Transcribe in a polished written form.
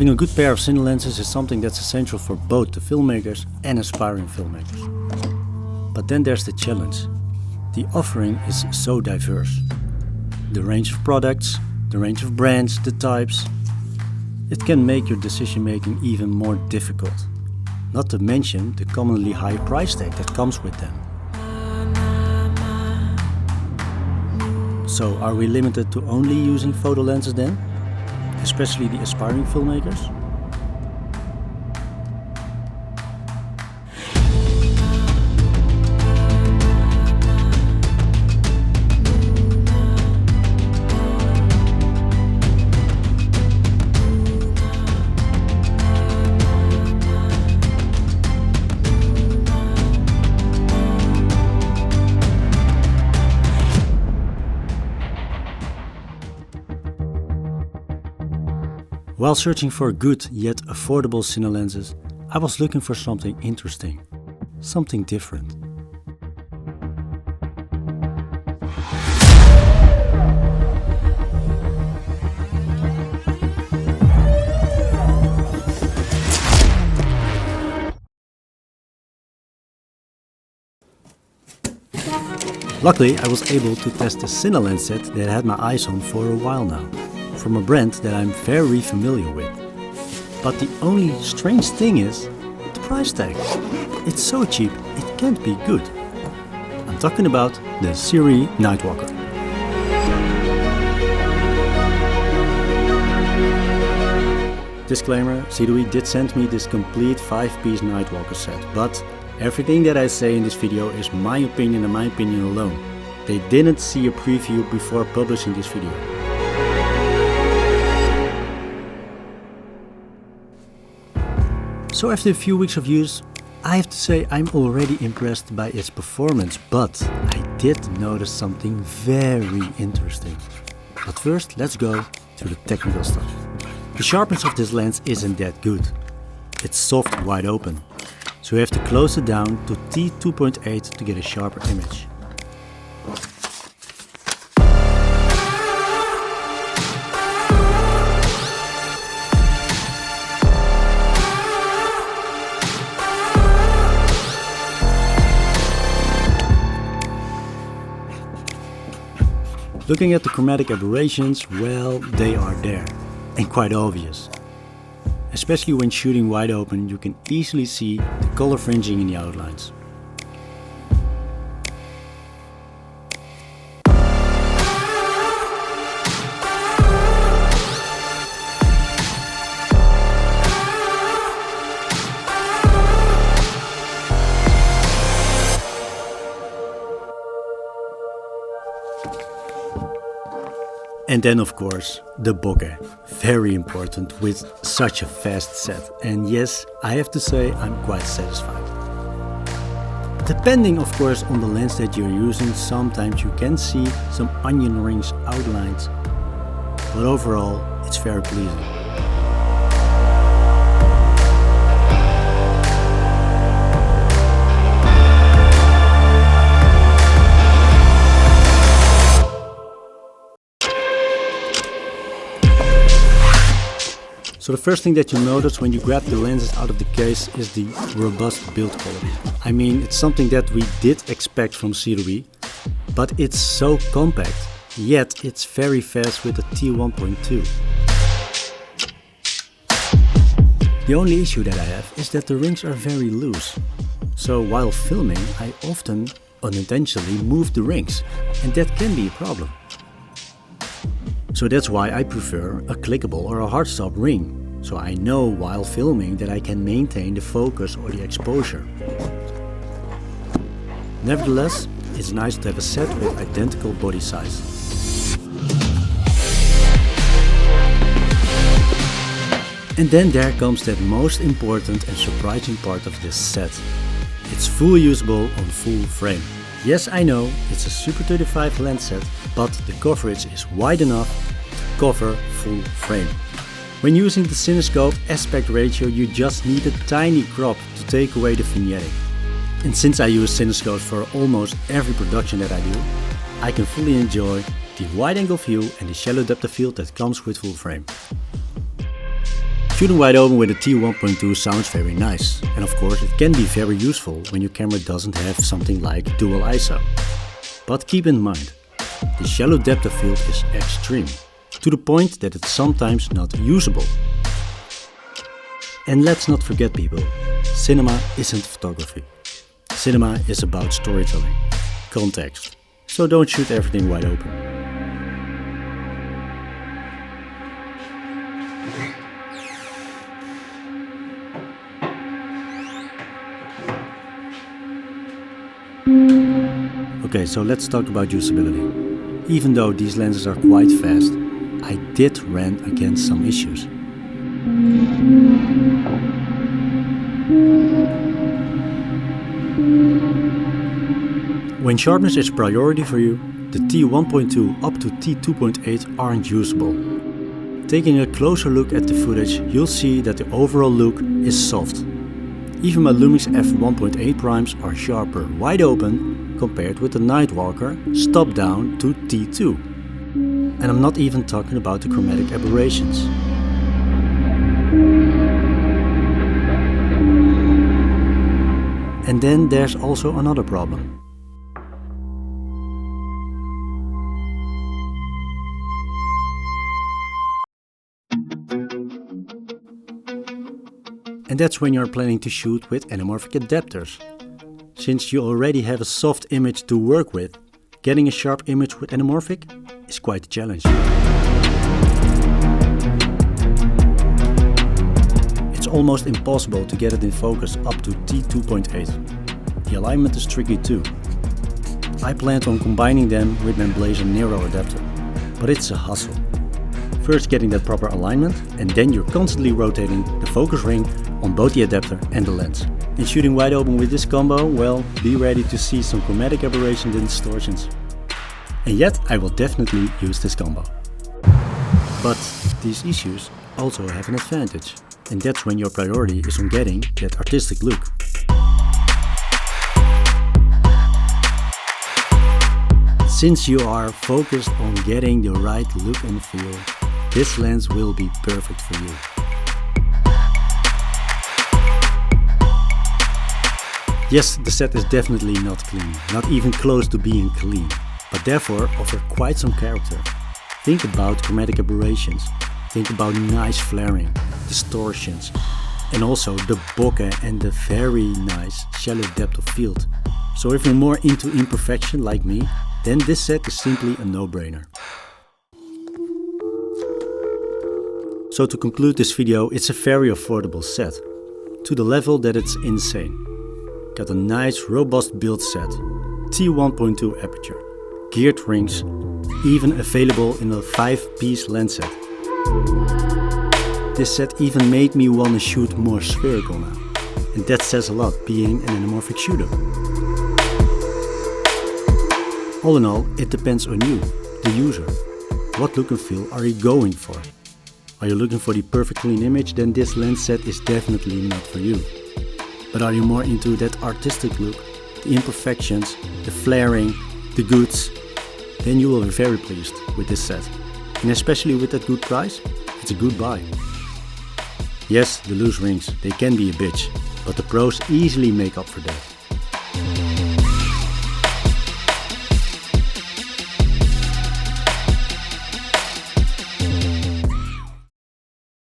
Having a good pair of Cine lenses is something that's essential for both the filmmakers and aspiring filmmakers. But then there's the challenge. The offering is so diverse. The range of products, the range of brands, the types. It can make your decision making even more difficult. Not to mention the commonly high price tag that comes with them. So are we limited to only using photo lenses then? Especially the aspiring filmmakers? While searching for good yet affordable Cine lenses, I was looking for something interesting, something different. Luckily, I was able to test a Cine lens set that I had my eyes on for a while now, from a brand that I'm very familiar with. But the only strange thing is the price tag. It's so cheap, it can't be good. I'm talking about the Sirui Nightwalker. Disclaimer, Sirui did send me this complete 5-piece Nightwalker set, but everything that I say in this video is my opinion and my opinion alone. They didn't see a preview before publishing this video. So after a few weeks of use, I have to say I'm already impressed by its performance, but I did notice something very interesting. But first, let's go to the technical stuff. The sharpness of this lens isn't that good. It's soft wide open, so you have to close it down to t2.8 to get a sharper image. Looking at the chromatic aberrations, well, they are there, and quite obvious. Especially when shooting wide open, you can easily see the color fringing in the outlines. And then of course, the bokeh. Very important with such a fast set. And yes, I have to say I'm quite satisfied. Depending of course on the lens that you're using, sometimes you can see some onion rings outlines. But overall, it's very pleasing. So the first thing that you notice when you grab the lenses out of the case is the robust build quality. I mean, it's something that we did expect from Sirui, but it's so compact, yet it's very fast with a T1.2. The only issue that I have is that the rings are very loose. So while filming, I often unintentionally move the rings, and that can be a problem. So that's why I prefer a clickable or a hard stop ring, so I know while filming that I can maintain the focus or the exposure. Nevertheless, it's nice to have a set with identical body size. And then there comes that most important and surprising part of this set. It's fully usable on full frame. Yes, I know, it's a Super 35 lens set, but the coverage is wide enough to cover full frame. When using the cinescope aspect ratio, you just need a tiny crop to take away the vignetting. And since I use cinescopes for almost every production that I do, I can fully enjoy the wide angle view and the shallow depth of field that comes with full frame. Shooting wide open with a T1.2 sounds very nice, and of course it can be very useful when your camera doesn't have something like dual ISO. But keep in mind, the shallow depth of field is extreme, to the point that it's sometimes not usable. And let's not forget people, cinema isn't photography. Cinema is about storytelling, context, so don't shoot everything wide open. Okay, so let's talk about usability. Even though these lenses are quite fast, I did run against some issues. When sharpness is priority for you, the T1.2 up to T2.8 aren't usable. Taking a closer look at the footage, you'll see that the overall look is soft. Even my Lumix f1.8 primes are sharper wide open compared with the Nightwalker stopped down to T2. And I'm not even talking about the chromatic aberrations. And then there's also another problem. And that's when you're planning to shoot with anamorphic adapters. Since you already have a soft image to work with, getting a sharp image with anamorphic is quite a challenge. It's almost impossible to get it in focus up to T2.8. The alignment is tricky too. I planned on combining them with my BLAZAR Nero adapter, but it's a hassle. First getting that proper alignment, and then you're constantly rotating the focus ring on both the adapter and the lens. And shooting wide open with this combo, well, be ready to see some chromatic aberrations and distortions. And yet I will definitely use this combo. But these issues also have an advantage, and that's when your priority is on getting that artistic look. Since you are focused on getting the right look and feel, this lens will be perfect for you. Yes, the set is definitely not clean, not even close to being clean, but therefore offer quite some character. Think about chromatic aberrations, think about nice flaring, distortions, and also the bokeh and the very nice shallow depth of field. So if you're more into imperfection like me, then this set is simply a no-brainer. So to conclude this video, it's a very affordable set, to the level that it's insane. Got a nice robust build set, T1.2 aperture, geared rings, even available in a 5-piece lens set. This set even made me want to shoot more spherical now, and that says a lot being an anamorphic shooter. All in all, it depends on you, the user. What look and feel are you going for? Are you looking for the perfect clean image? Then this lens set is definitely not for you. But are you more into that artistic look, the imperfections, the flaring, the goods? Then you will be very pleased with this set. And especially with that good price, it's a good buy. Yes, the loose rings, they can be a bitch, but the pros easily make up for that.